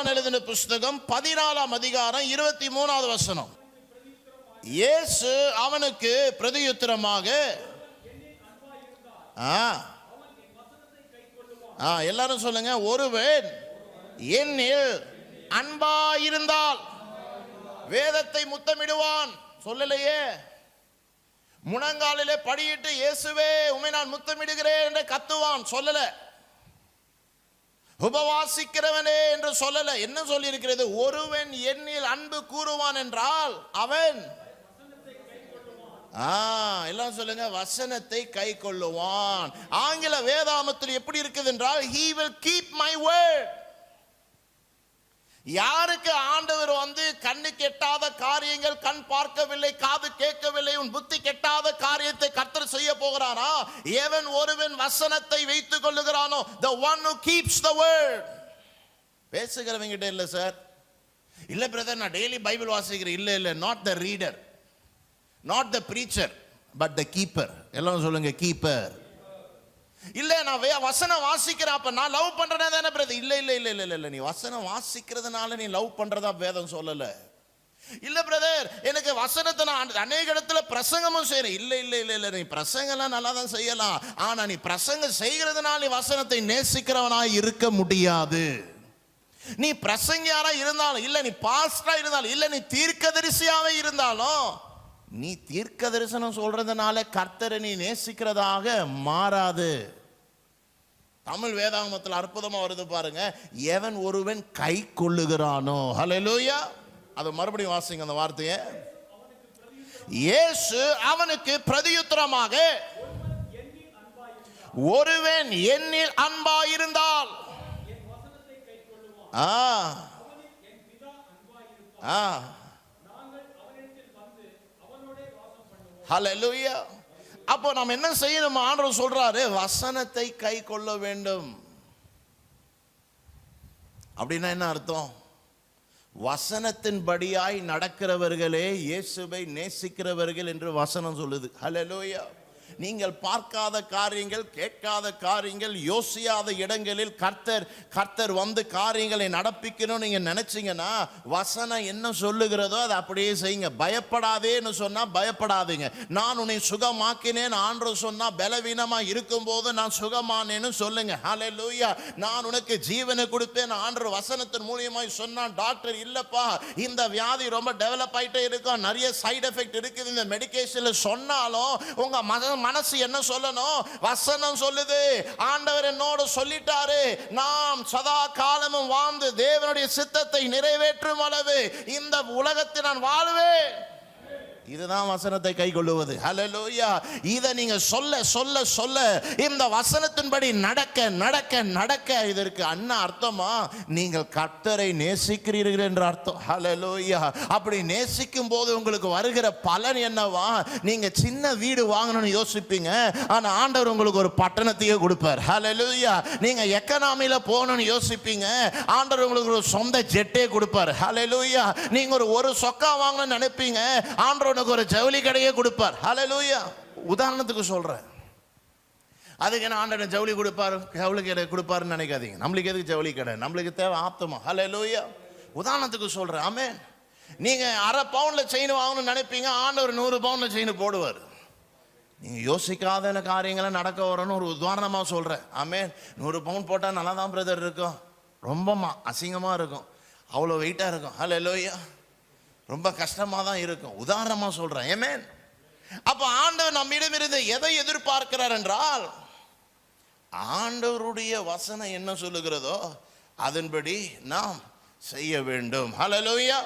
யோவான் எழுதின புஸ்தகம் 14ஆம் அதிகாரம் 23வது வசனம். இயேசு அவனுக்கு பிரதியுத்தரமாக, எல்லாரும் சொல்லுங்க, ஒருவன் என்னில் அன்பாயிருந்தால் வேதத்தை முத்தமிடுவான். சொல்லலையே, முழங்காலிலே படியிட்டு இயேசுவே உம்மை நான் முத்தமிடுகிறேன் என்று கத்துவான். சொல்லல. உபவாசிக்கிறவனே என்று சொல்லல. என்ன சொல்லி இருக்கிறது? ஒருவன் என்னில் அன்பு கூறுவான் என்றால் அவன் எல்லாம் சொல்லுங்க, வசனத்தை கை கொள்ளுவான். ஆங்கில வேதாமத்தில் எப்படி இருக்குது என்றால், he will keep my word. யாருக்கு ஆண்டவர் கண்ணு கெட்டாத காரியங்கள், கண் பார்க்கவில்லை, காது கேட்கவில்லை, உன் புத்தி கெட்டாத காரியத்தை கர்த்தர் செய்ய போகிறானா? எவன் ஒருவன் வசனத்தை வைத்துக் கொள்ளுகிறானோ, the one who keeps the word. பேசுகிறவங்க கிட்ட இல்ல சார், இல்ல பிரதர் நான் டெய்லி பைபிள் வாசிக்கிறேன். இல்ல இல்ல, not the reader, not the preacher, but the keeper. எல்லாம் சொல்லுங்க, கீப்பர். இல்ல நான் வசனம் வாசிக்கிறேன், அப்ப நான் லவ் பண்றேனே தானே பிரதர்? இல்ல இல்ல இல்ல இல்ல இல்ல, நீ வசனம் வாசிக்கிறதுனால நீ லவ் பண்றதா வேதம் சொல்லல. இல்ல பிரதர், எனக்கு வசனத்தை நான் அநேக இடத்துல பிரசங்கமும் செய்யறேன். இல்ல இல்ல இல்ல இல்ல, நீ பிரசங்கம்லாம் நல்லா தான் செய்யலாம், ஆனா நீ பிரசங்கம் செய்கிறதுனால நீ வசனத்தை நேசிக்கிறவனாய் இருக்க முடியாது. நீ பிரசங்கியாரா இருந்தாலும், இல்ல நீ பாஸ்டரா இருந்தாலும், இல்ல நீ தீர்க்கதரிசியாவே இருந்தாலும், நீ தீர்க்க தரிசனம் சொல்றதுனால கர்த்தரை நீ நேசிக்கிறதாக மாறாது. தமிழ் வேதாகமத்தில் அற்புதமா வருது பாருங்க, எவன் ஒருவன் கை கொள்ளுகிறானோ. ஹல்லேலூயா. அது மறுபடியும் வாசிங்க அந்த வார்த்தையை. இயேசு அவனுக்கு பிரதியுத்தரமாக, ஒருவன் என்னில் அன்பாயிருந்தால் ஹல்லேலூயா. அப்போ நாம் என்ன செய்யணும்? ஆண்டவர் சொல்றாரு, வசனத்தை கை கொள்ள வேண்டும். அப்படின்னா என்ன அர்த்தம்? வசனத்தின்படியாய் நடக்கிறவர்களே இயேசுவை நேசிக்கிறவர்கள் என்று வசனம் சொல்லுது. ஹல்லேலூயா. நீங்கள் பார்க்காத காரியங்கள், கேட்காத காரியங்கள், யோசியாத இடங்களில் கர்த்தர் காரியங்களை நடப்பிக்கணும் நீங்க நினைச்சீங்கன்னா, வசனம் என்ன சொல்லுகிறதோ அதை அப்படியே செய்யுங்க. பயப்படாதேன்னு சொன்னா பயப்படாதீங்க. நான் உன்னை சுகமாக்கினேன் ஆண்டவர் சொன்னா, பலவீனமா இருக்கும் போது நான் சுகமானேன்னு சொல்லுங்க. ஹல்லேலூயா. நான் உனக்கு ஜீவனை கொடுப்பேன் ஆண்டவர் வசனத்தின் மூலியமாய் சொன்னா, டாக்டர் இல்லப்பா இந்த வியாதி ரொம்ப டெவலப் ஆயிட்டே இருக்கும், நிறைய சைடு எஃபெக்ட் இருக்குது இந்த மெடிகேஷன்ல சொன்னாலும், உங்க மனசு என்ன சொல்லணும்? வசனம் சொல்லுது, ஆண்டவர் என்னோடு சொல்லிட்டாரு, நாம் சதா காலமும் வாழ்ந்து தேவனுடைய சித்தத்தை நிறைவேற்றும் அளவு இந்த உலகத்தில் நான் வாழ்வேன். இதுதான் வசனத்தை கை கொள்ளுவது. ஹல்லேலூயா. இதை நீங்க சொல்ல சொல்ல சொல்ல, இந்த வசனத்தின்படி நடக்க நடக்க நடக்க, இதற்கு என்ன அர்த்தமா? நீங்கள் கர்த்தரை நேசிக்கிறீர்கள் என்ற அர்த்தம். ஹல்லேலூயா. அப்படி நேசிக்கும் போது உங்களுக்கு வருகிற பலன் என்னவா? நீங்க சின்ன வீடு வாங்கணும்னு யோசிப்பீங்க, ஆனா ஆண்டவர் உங்களுக்கு ஒரு பட்டணத்தையே கொடுப்பார். ஹல்லேலூயா. நீங்க எக்கனாமில போகணும்னு யோசிப்பீங்க, ஆண்டவர் உங்களுக்கு ஒரு சொந்த ஜெட்டே கொடுப்பார். ஹல்லேலூயா. நீங்க ஒரு சொக்கா வாங்கணும்னு நினைப்பீங்க, ஆண்டவர் ஒரு ஜவுளி கடையே கொடுப்பார். ஹல்லேலூயா. உதாரணத்துக்கு சொல்றேன், அதுக்கு என்ன ஆண்டவன் ஜவுளி கொடுப்பாரு, ஜவுளி கடை கொடுப்பாருன்னு நினைக்காதீங்க. நம்மளுக்கு எதுக்கு ஜவுளி கடை? நம்மளுக்கு தேவை ஆப்தமா. ஹல்லேலூயா. உதாரணத்துக்கு சொல்றேன். ஆமென். நீங்க அரை பவுன்ல செயின் வாங்கணும்னு நினைப்பீங்க, ஆண்டவர் 100 பவுன்ல செயின் போடுவார். நீங்க யோசிக்காத காரியங்களை நடக்க வரணும். ஒரு உதாரணமா சொல்றேன். ஆமென். 100 பவுன் போட்டா நல்லா தான் பிரதர் இருக்கும், ரொம்ப அசிங்கமா இருக்கும், அவ்வளோ வெயிட்டா இருக்கும். ஹல்லேலூயா. ரொம்ப கஷ்டமா தான் இருக்கும். உதாரணமா சொல்றேன். ஆமென். அப்ப ஆண்டவர் நம்மிடமிருந்து எதை எதிர்பார்க்கிறார் என்றால், ஆண்டவருடைய வசனம் என்ன சொல்லுகிறதோ அதன்படி நாம் செய்ய வேண்டும். ஹல்லேலூயா.